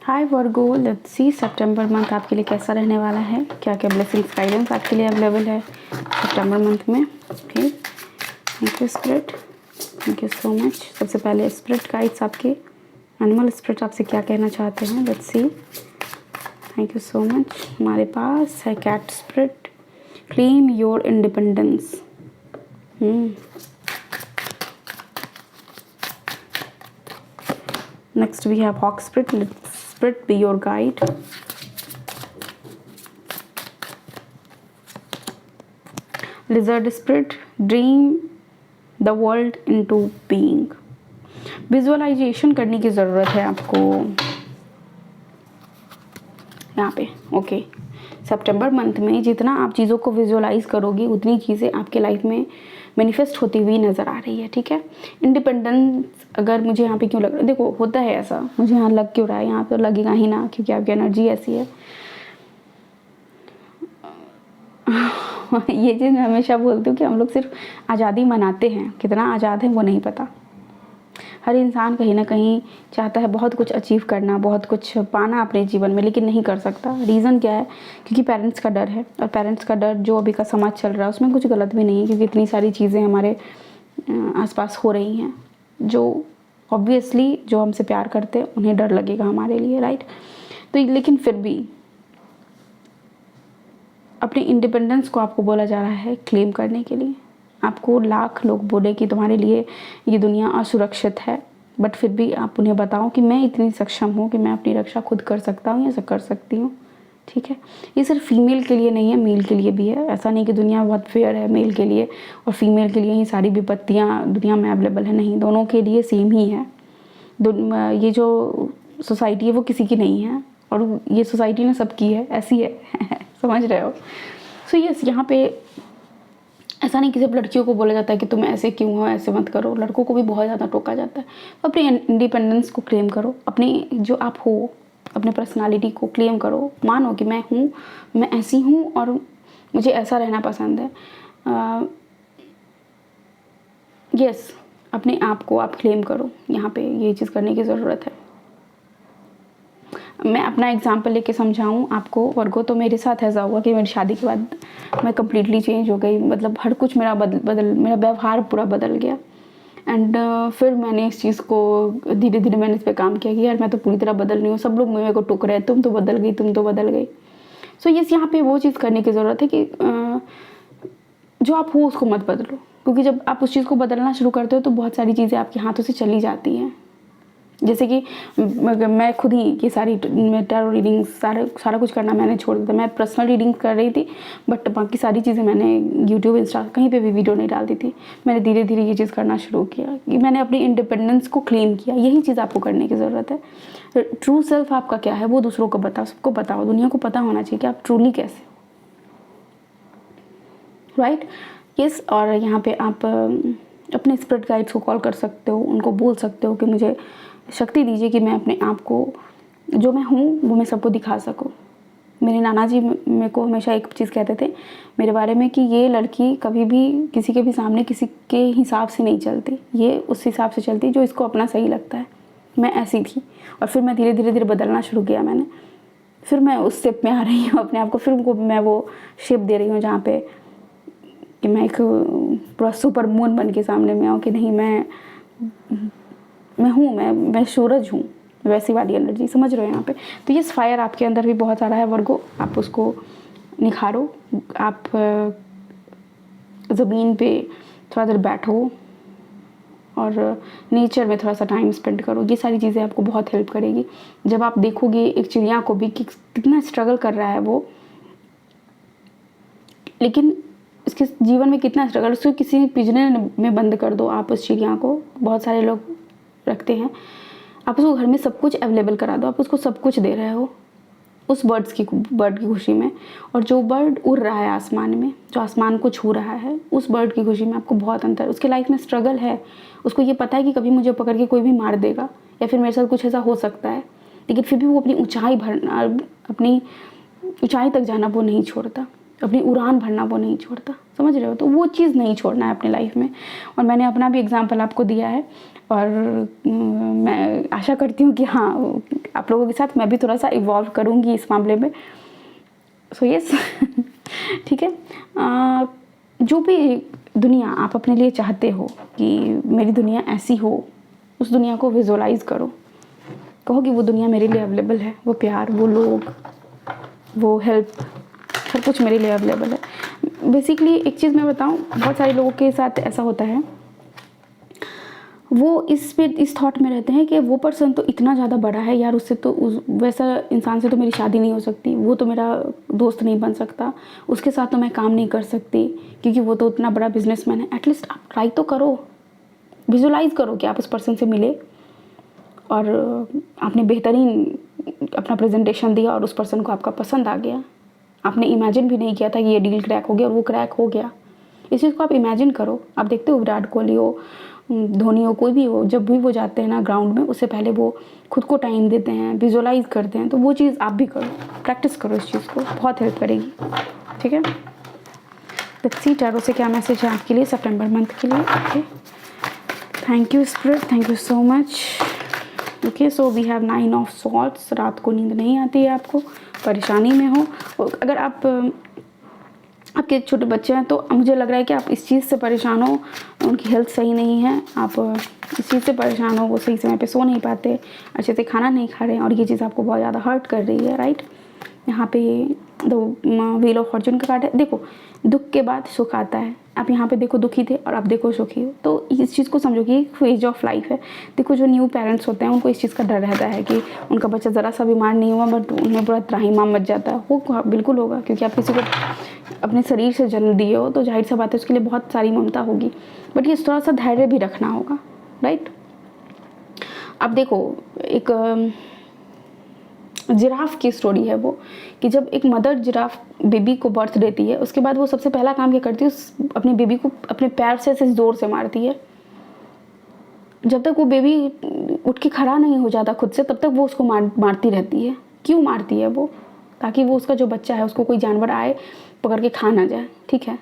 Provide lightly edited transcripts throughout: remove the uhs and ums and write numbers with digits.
Hi Virgo, let's see September month आपके लिए कैसा रहने वाला है। क्या क्या ब्लेसिंग्स गाइडेंस आपके लिए अवेलेबल है सितंबर मंथ में। Okay, thank you spirit, thank you so much. सबसे पहले स्पिरिट गाइड्स, आपके एनिमल स्पिरिट आपसे क्या कहना चाहते हैं, let's see. Thank you so much. हमारे पास है cat spirit, claim your independence. Next we have hawk spirit, let spirit be your guide. Lizard spirit, dream the world into being. Visualization करने की ज़रूरत है आपको यहाँ पे। ओके, सितंबर मंथ में जितना आप चीज़ों को विजुअलाइज करोगी उतनी चीज़ें आपके लाइफ में मैनिफेस्ट होती हुई नज़र आ रही है। ठीक है, इंडिपेंडेंस अगर मुझे यहाँ पे क्यों लग रहा है, देखो होता है ऐसा, मुझे यहाँ लग क्यों रहा है, यहाँ तो लगेगा ही ना, क्योंकि आपकी एनर्जी ऐसी है। ये चीज़ मैं हमेशा बोलती हूँ कि हम लोग सिर्फ आज़ादी मनाते हैं, कितना आज़ाद है वो नहीं पता। हर इंसान कहीं ना कहीं चाहता है बहुत कुछ अचीव करना, बहुत कुछ पाना अपने जीवन में, लेकिन नहीं कर सकता। रीज़न क्या है? क्योंकि पेरेंट्स का डर है, और पेरेंट्स का डर जो अभी का समाज चल रहा है उसमें कुछ गलत भी नहीं है, क्योंकि इतनी सारी चीज़ें हमारे आसपास हो रही हैं जो ऑब्वियसली जो हमसे प्यार करते हैं उन्हें डर लगेगा हमारे लिए, राइट। तो लेकिन फिर भी अपनी इंडिपेंडेंस को आपको बोला जा रहा है क्लेम करने के लिए। आपको लाख लोग बोले कि तुम्हारे लिए ये दुनिया असुरक्षित है, बट फिर भी आप उन्हें बताओ कि मैं इतनी सक्षम हूँ कि मैं अपनी रक्षा खुद कर सकता हूँ या कर सकती हूँ। ठीक है, ये सिर्फ फीमेल के लिए नहीं है, मेल के लिए भी है। ऐसा नहीं कि दुनिया बहुत फेयर है मेल के लिए और फीमेल के लिए ही सारी विपत्तियाँ दुनिया में अवेलेबल है, नहीं, दोनों के लिए सेम ही है। ये जो सोसाइटी है वो किसी की नहीं है, और ये सोसाइटी ना सबकी है, ऐसी है। समझ रहे हो? सो यस, यहाँ पे ऐसा नहीं कि सिर्फ लड़कियों को बोला जाता है कि तुम ऐसे क्यों हो, ऐसे मत करो, लड़कों को भी बहुत ज़्यादा टोका जाता है। तो अपनी इंडिपेंडेंस को क्लेम करो, अपनी जो आप हो, अपने पर्सनालिटी को क्लेम करो, मानो कि मैं हूँ, मैं ऐसी हूँ और मुझे ऐसा रहना पसंद है। यस, अपने आप को आप क्लेम करो, यहाँ पे ये चीज़ करने की ज़रूरत है। मैं अपना एग्जांपल लेके समझाऊँ आपको वर्गो, तो मेरे साथ ऐसा हुआ कि मेरी शादी के बाद मैं कम्प्लीटली चेंज हो गई। मतलब हर कुछ मेरा मेरा व्यवहार पूरा बदल गया। एंड फिर मैंने इस चीज़ को धीरे धीरे मैंने इस पर काम किया कि यार मैं तो पूरी तरह बदल रही हूँ, सब लोग मेरे को टोक रहे हैं, तुम तो बदल गई, तुम तो बदल गई। सो यस, यहाँ पे वो चीज़ करने की ज़रूरत है कि जो आप हो उसको मत बदलो, क्योंकि जब आप उस चीज़ को बदलना शुरू करते हो तो बहुत सारी चीज़ें आपके हाथों से चली जाती हैं। जैसे कि मैं खुद ही ये सारी टैरो रीडिंग सारा कुछ करना मैंने छोड़ दिया था। मैं पर्सनल रीडिंग कर रही थी, बट बाकी सारी चीज़ें मैंने यूट्यूब, इंस्टा कहीं पे भी वीडियो नहीं डालती थी। मैंने धीरे धीरे ये चीज़ करना शुरू किया कि मैंने अपनी इंडिपेंडेंस को क्लेम किया। यही चीज़ आपको करने की ज़रूरत है। ट्रू सेल्फ आपका क्या है वो दूसरों को बताओ, सबको बताओ, दुनिया को पता होना चाहिए कि आप ट्रूली कैसे, राइट। यस, और यहाँ पे आप अपने स्पिरिट गाइड्स को कॉल कर सकते हो, उनको बोल सकते हो कि मुझे शक्ति दीजिए कि मैं अपने आप को जो मैं हूँ वो मैं सबको दिखा सकूँ। मेरे नाना जी मेरे को हमेशा एक चीज़ कहते थे मेरे बारे में कि ये लड़की कभी भी किसी के भी सामने किसी के हिसाब से नहीं चलती, ये उस हिसाब से चलती जो इसको अपना सही लगता है। मैं ऐसी थी, और फिर मैं धीरे धीरे बदलना शुरू किया मैंने। फिर मैं उस शेप में आ रही हूँ अपने आप को, फिर उनको मैं वो शेप दे रही हूँ जहाँ पे कि मैं एक पूरा सुपर मून बन के सामने में आऊँ कि नहीं, मैं हूँ, मैं सूरज हूँ, वैसी वाली एनर्जी। समझ रहे हो यहाँ पे? तो ये फायर आपके अंदर भी बहुत सारा है वर्गो, आप उसको निखारो। आप ज़मीन पे थोड़ा देर बैठो और नेचर में थोड़ा सा टाइम स्पेंड करो। ये सारी चीज़ें आपको बहुत हेल्प करेगी। जब आप देखोगे एक चिड़िया को भी कि कितना स्ट्रगल कर रहा है वो, लेकिन उसके जीवन में कितना स्ट्रगल, उसको किसी पिंजरे में बंद कर दो आप उस चिड़िया को, बहुत सारे लोग रखते हैं, आप उसको घर में सब कुछ अवेलेबल करा दो, आप उसको सब कुछ दे रहे हो उस बर्ड की खुशी में। और जो बर्ड उड़ रहा है आसमान में, जो आसमान को छू रहा है, उस बर्ड की खुशी में आपको बहुत अंतर। उसके लाइफ में स्ट्रगल है, उसको ये पता है कि कभी मुझे पकड़ के कोई भी मार देगा या फिर मेरे साथ कुछ ऐसा हो सकता है, लेकिन फिर भी वो अपनी ऊंचाई तक जाना वो नहीं छोड़ता, अपनी उड़ान भरना वो नहीं छोड़ता। समझ रहे हो? तो वो चीज़ नहीं छोड़ना है अपने लाइफ में। और मैंने अपना भी एग्जाम्पल आपको दिया है। और मैं आशा करती हूँ कि हाँ, आप लोगों के साथ मैं भी थोड़ा सा इवॉल्व करूँगी इस मामले में। सो यस ठीक है। जो भी दुनिया आप अपने लिए चाहते हो कि मेरी दुनिया ऐसी हो, उस दुनिया को विजुअलाइज़ करो। कहो कि वो दुनिया मेरे लिए अवेलेबल है, वो प्यार, वो लोग, वो हेल्प, हर कुछ मेरे लिए अवेलेबल है। बेसिकली एक चीज़ मैं बताऊँ, बहुत सारे लोगों के साथ ऐसा होता है, वो इस थॉट में रहते हैं कि वो पर्सन तो इतना ज़्यादा बड़ा है यार, उससे तो वैसा इंसान से तो मेरी शादी नहीं हो सकती, वो तो मेरा दोस्त नहीं बन सकता, उसके साथ तो मैं काम नहीं कर सकती क्योंकि वो तो उतना बड़ा बिजनेसमैन है। एटलीस्ट आप ट्राई तो करो, विजुलाइज़ करो कि आप उस पर्सन से मिले और आपने बेहतरीन अपना प्रेजेंटेशन दिया और उस पर्सन को आपका पसंद आ गया। आपने इमेजिन भी नहीं किया था कि ये डील क्रैक हो गया और वो क्रैक हो गया। इस चीज़ को आप इमेजिन करो। आप देखते हो विराट कोहली हो, धोनी हो, कोई भी हो, जब भी वो जाते हैं ना ग्राउंड में, उससे पहले वो खुद को टाइम देते हैं, विजुअलाइज करते हैं। तो वो चीज़ आप भी करो, प्रैक्टिस करो इस चीज़ को, बहुत हेल्प करेगी। ठीक है। लेट्स सी टैरो से क्या मैसेज है आपके लिए सितंबर मंथ के लिए। Okay, thank you spirit, thank you so much. Okay, so we have 9 of swords. रात को नींद नहीं आती है, आपको परेशानी में हो, अगर आप आपके छोटे बच्चे हैं तो मुझे लग रहा है कि आप इस चीज़ से परेशान हो, उनकी हेल्थ सही नहीं है, आप इस चीज़ से परेशान हो, वो सही समय पे सो नहीं पाते, अच्छे से खाना नहीं खा रहे हैं और ये चीज़ आपको बहुत ज़्यादा हर्ट कर रही है, राइट। यहाँ पे दो व्हील ऑफ फॉर्चून का कार्ड है। देखो, दुख के बाद सुख आता है। आप यहाँ पे देखो दुखी थे और आप देखो सुखी हो, तो इस चीज़ को समझो कि फेज ऑफ लाइफ है। देखो, जो न्यू पेरेंट्स होते हैं उनको इस चीज़ का डर रहता है कि उनका बच्चा ज़रा सा बीमार नहीं हुआ बट उन्हें पूरा त्राहिमाम मच जाता है। वो बिल्कुल होगा, क्योंकि आप किसी को अपने शरीर से जन्म दिए हो तो जाहिर सा बात है उसके लिए बहुत सारी ममता होगी, बट ये थोड़ा सा धैर्य भी रखना होगा, राइट। अब देखो, एक जिराफ की स्टोरी है वो, कि जब एक मदर जिराफ बेबी को बर्थ देती है, उसके बाद वो सबसे पहला काम क्या करती है, अपने बेबी को अपने पैर से ऐसे ज़ोर से मारती है। जब तक वो बेबी उठ के खड़ा नहीं हो जाता खुद से, तब तक वो उसको मारती रहती है। क्यों मारती है वो? ताकि वो उसका जो बच्चा है उसको कोई जानवर आए पकड़ के खा ना जाए, ठीक है।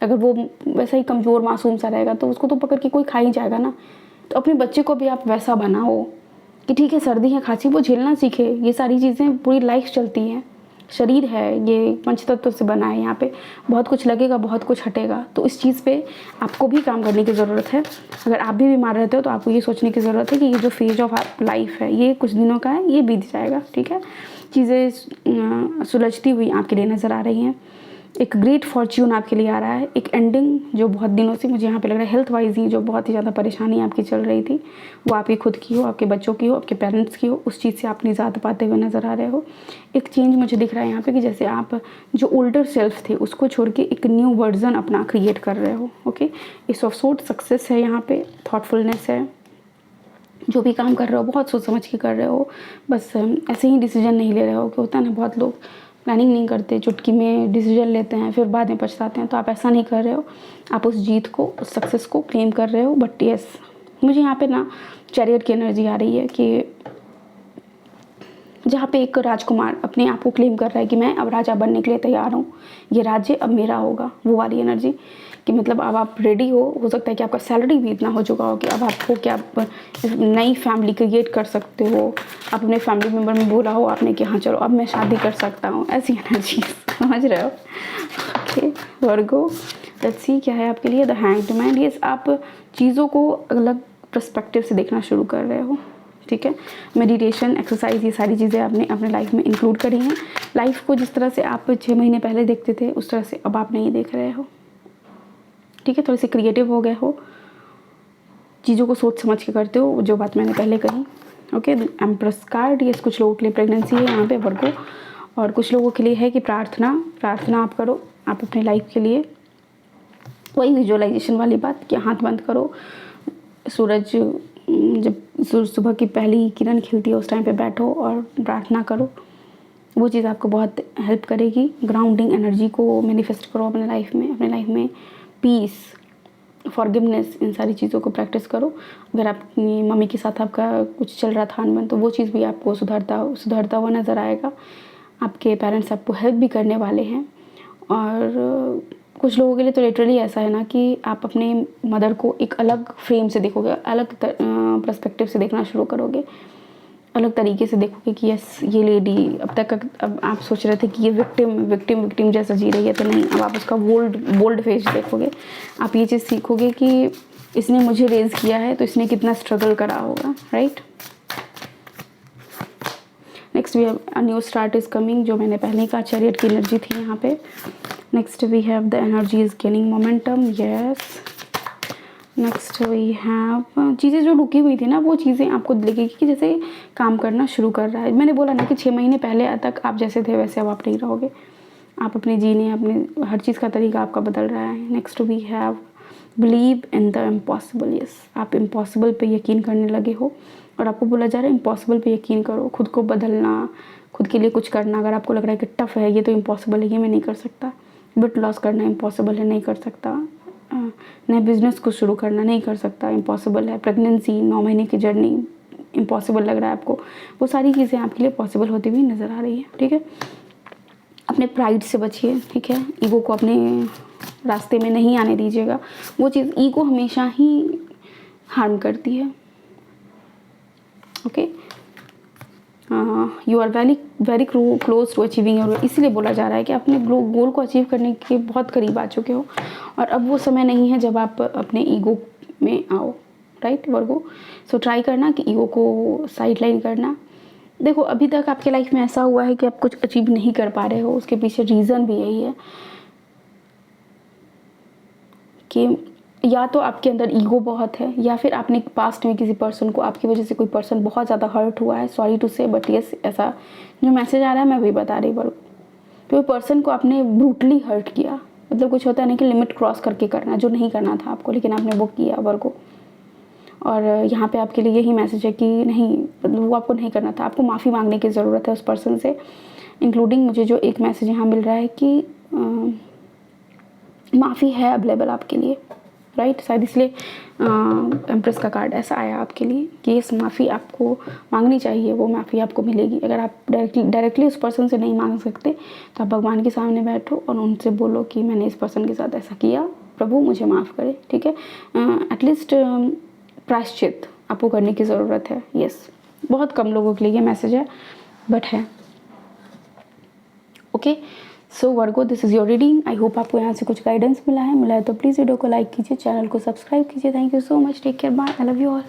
अगर वो वैसा ही कमज़ोर मासूम सा रहेगा तो उसको तो पकड़ के कोई खा ही जाएगा ना। तो अपने बच्चे को भी आप वैसा बनाओ कि ठीक है, सर्दी है, खांसी, वो झेलना सीखे। ये सारी चीज़ें पूरी लाइफ चलती हैं। शरीर है, ये पंचतत्व से बना है, यहाँ पे बहुत कुछ लगेगा, बहुत कुछ हटेगा। तो इस चीज़ पे आपको भी काम करने की ज़रूरत है। अगर आप भी बीमार रहते हो तो आपको ये सोचने की ज़रूरत है कि ये जो फेज ऑफ लाइफ है ये कुछ दिनों का है, ये बीत जाएगा, ठीक है। चीज़ें सुलझती हुई आपके लिए नज़र आ रही हैं। एक ग्रेट फॉर्च्यून आपके लिए आ रहा है, एक एंडिंग जो बहुत दिनों से मुझे यहाँ पे लग रहा है हेल्थ वाइज ही जो बहुत ही ज़्यादा परेशानी आपकी चल रही थी, वो आपकी खुद की हो, आपके बच्चों की हो, आपके पेरेंट्स की हो, उस चीज़ से आप निजात पाते हुए नज़र आ रहे हो। एक चेंज मुझे दिख रहा है यहाँ पे कि जैसे आप जो ओल्डर सेल्फ थे उसको छोड़ के एक न्यू वर्जन अपना क्रिएट कर रहे हो। ओके, इस ऑफ सोर्ट सक्सेस है यहाँ पे, थॉटफुलनेस है। जो भी काम कर रहे हो बहुत सोच समझ के कर रहे हो, बस ऐसे ही डिसीजन नहीं ले रहे हो। कि होता है ना, बहुत लोग प्लानिंग नहीं करते, चुटकी में डिसीजन लेते हैं, फिर बाद में पछताते हैं। तो आप ऐसा नहीं कर रहे हो, आप उस जीत को, उस सक्सेस को क्लेम कर रहे हो। बट यस, मुझे यहाँ पे ना चैरियट की एनर्जी आ रही है कि जहाँ पे एक राजकुमार अपने आप को क्लेम कर रहा है कि मैं अब राजा बनने के लिए तैयार हूँ, ये राज्य अब मेरा होगा, वो वाली एनर्जी। कि मतलब अब आप रेडी हो सकता है कि आपका सैलरी भी इतना हो चुका हो कि अब आपको क्या नई फैमिली क्रिएट कर सकते हो। आप अपने फैमिली मेम्बर में बोला हो आपने कि हाँ चलो अब मैं शादी कर सकता हूँ, ऐसी एनर्जी समझ रहे हो। ओके वर्गो, लेट्स सी क्या है आपके लिए द हैंग्ड मैन। यस, आप चीज़ों को अलग पर्सपेक्टिव से देखना शुरू कर रहे हो, ठीक है। मेडिटेशन, एक्सरसाइज, ये सारी चीज़ें आपने अपने लाइफ में इंक्लूड करी हैं। लाइफ को जिस तरह से आप 6 महीने पहले देखते थे उस तरह से अब आप नहीं देख रहे हो, ठीक है। थोड़े से क्रिएटिव हो गए हो, चीज़ों को सोच समझ के करते हो, जो बात मैंने पहले कही। ओके, एम्प्रेस कार्ड, ये कुछ लोगों के लिए प्रेगनेंसी है यहाँ पे वर्गो, और कुछ लोगों के लिए है कि प्रार्थना आप करो आप अपनी लाइफ के लिए। वही विजुअलाइजेशन वाली बात कि हाथ बंद करो, सूरज जब सुबह की पहली किरण खिलती है उस टाइम पे बैठो और प्रार्थना करो। वो चीज़ आपको बहुत हेल्प करेगी। ग्राउंडिंग एनर्जी को मैनिफेस्ट करो अपने लाइफ में पीस, फॉरगिवनेस, इन सारी चीज़ों को प्रैक्टिस करो। अगर आपकी मम्मी के साथ आपका कुछ चल रहा था अनबन, तो वो चीज़ भी आपको सुधरता हुआ नज़र आएगा। आपके पेरेंट्स आपको हेल्प भी करने वाले हैं। और कुछ लोगों के लिए तो लिटरली ऐसा है ना कि आप अपने मदर को एक अलग फ्रेम से देखोगे, अलग पर्सपेक्टिव से देखना शुरू करोगे, अलग तरीके से देखोगे कि यस ये लेडी अब आप सोच रहे थे कि ये विक्टिम जैसा जी रही है, तो नहीं, अब आप उसका बोल्ड फेस देखोगे। आप ये चीज़ सीखोगे कि इसने मुझे रेज किया है तो इसने कितना स्ट्रगल करा होगा, right. Next we have a new start is coming, जो मैंने पहले ही कहा चैरियट की एनर्जी थी यहाँ पे। Next we have the energy is gaining momentum, yes. Next we have चीज़ें जो रुकी हुई थी ना, वो चीज़ें आपको लगेगी कि जैसे काम करना शुरू कर रहा है। मैंने बोला ना कि 6 महीने पहले तक आप जैसे थे वैसे अब आप नहीं रहोगे। आप अपने जीने, अपने हर चीज़ का तरीका आपका बदल रहा है। Next we have believe in the impossible, yes. आप इम्पॉसिबल पे यकीन करने लगे हो और आपको बोला जा रहा है इम्पॉसिबल पे यकीन करो, खुद को बदलना, खुद के लिए कुछ करना। अगर आपको लग रहा है कि टफ़ है, ये तो इम्पॉसिबल है, ये मैं नहीं कर सकता, वेट लॉस करना इम्पॉसिबल है, नहीं कर सकता, नए बिजनेस को शुरू करना नहीं कर सकता, इम्पॉसिबल है, प्रेगनेंसी 9 महीने की जर्नी इम्पॉसिबल लग रहा है आपको, वो सारी चीज़ें आपके लिए पॉसिबल होती हुई नज़र आ रही है, ठीक है। अपने प्राइड से बचिए, ठीक है। ईगो को अपने रास्ते में नहीं आने दीजिएगा। वो चीज़, ईगो हमेशा ही हार्म करती है, okay. You are very close to achieving your, इसीलिए बोला जा रहा है कि अपने गोल को अचीव करने के बहुत करीब आ चुके हो और अब वो समय नहीं है जब आप अपने ईगो में आओ, राइट वर्गो। सो ट्राई करना कि ईगो को साइड लाइन करना। देखो अभी तक आपके लाइफ में ऐसा हुआ है कि आप कुछ अचीव नहीं कर पा रहे हो, उसके पीछे रीज़न भी यही है कि या तो आपके अंदर ईगो बहुत है, या फिर आपने पास्ट में किसी पर्सन को, आपकी वजह से कोई पर्सन बहुत ज़्यादा हर्ट हुआ है। सॉरी टू से, बट यस, ऐसा जो मैसेज आ रहा है मैं वही बता रही हूँ। कोई पर्सन को आपने ब्रूटली हर्ट किया, मतलब कुछ होता है ना कि लिमिट क्रॉस करके करना, जो नहीं करना था आपको, लेकिन आपने वो किया वर्ग को। और यहाँ पे आपके लिए यही मैसेज है कि नहीं, मतलब वो आपको नहीं करना था, आपको माफ़ी मांगने की ज़रूरत है उस पर्सन से। इंक्लूडिंग मुझे जो एक मैसेज यहाँ मिल रहा है कि माफ़ी है अवेलेबल आपके लिए, राइट। शायद इसलिए एम्प्रेस का कार्ड ऐसा आया आपके लिए कि इस माफ़ी आपको मांगनी चाहिए, वो माफ़ी आपको मिलेगी। अगर आप डायरेक्टली उस पर्सन से नहीं मांग सकते तो आप भगवान के सामने बैठो और उनसे बोलो कि मैंने इस पर्सन के साथ ऐसा किया, प्रभु मुझे माफ़ करे, ठीक है। एटलीस्ट प्रायश्चित आपको करने की ज़रूरत है, यस। बहुत कम लोगों के लिए ये मैसेज है, बट है, okay. So Virgo, this is your reading. I hope आपको यहाँ से कुछ गाइडेंस मिला है तो प्लीज़ वीडियो को लाइक कीजिए, चैनल को सब्सक्राइब कीजिए। Thank you so much, take care, bye, I love you all.